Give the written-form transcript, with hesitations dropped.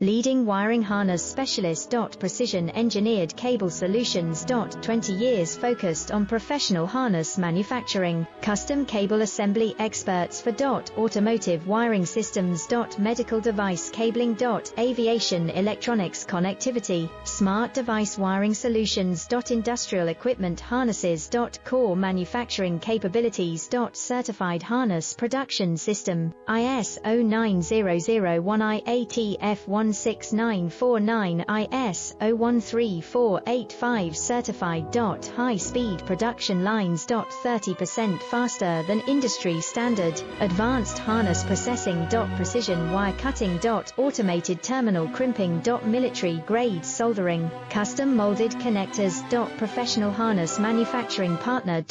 Leading wiring harness specialist. Precision engineered cable solutions. 20 years focused on professional harness manufacturing. Custom cable assembly experts for automotive wiring systems. Medical device cabling. Aviation electronics connectivity. Smart device wiring solutions. Industrial equipment harnesses. Core manufacturing capabilities. Certified harness production system. ISO 9001 IATF 16949 ISO 13485 certified. High speed production lines. 30% faster than industry standard. Advanced harness processing. Precision wire cutting. Automated terminal crimping. Military grade soldering. Custom molded connectors. Professional harness manufacturing partner.